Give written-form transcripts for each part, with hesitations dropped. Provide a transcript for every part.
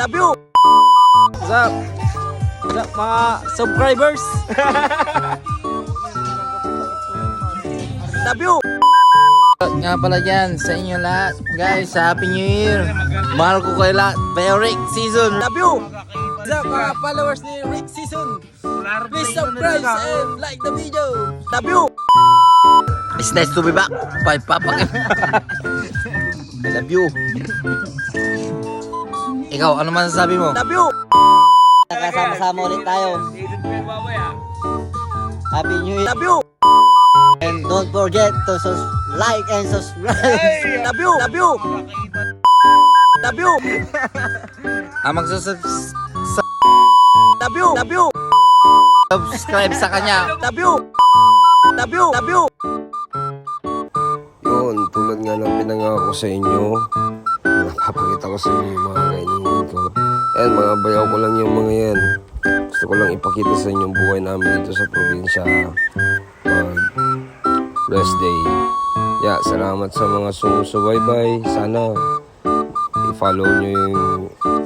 Love you. What's up? What's up mga subscribers? Love you. Nga pala dyan sa inyo lahat. Guys, Happy New Year. Mahal ko kayo lahat. Bayo Rick Season. Love you. What's up mga followers ni Rick Season? Please subscribe and like the video. Love you. It's nice to be back. Bye, Papa. I love you. Ikaw, ano man sasabi mo? Love you. Nakasama-sama ulit tayo. Happy New Year. Love you. And don't forget to like and subscribe. Love you. Love you. Love you. Love you. Love you. Subscribe sa kanya. Love you. Love you. Love you. Yun, tulad nga ng pinangako sa inyo, nakapakita ko sa inyo yung mga kainingan ko. Ayan, mga bayaw ko lang yung mga yan. Gusto ko lang ipakita sa inyo yung buhay namin dito sa probinsya. Rest day. Yeah, salamat sa mga sumusubaybay. Sana i-follow nyo yung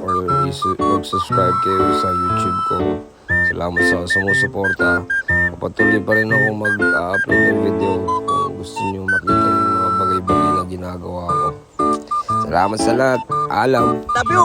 or mag-subscribe kayo sa YouTube ko. Salamat sa sumusuporta. Patuloy pa rin ako mag-upload ng video kung gusto nyo makita yung mga bagay-bagay na ginagawa ko. Salamat sa lahat. Alam. Love you.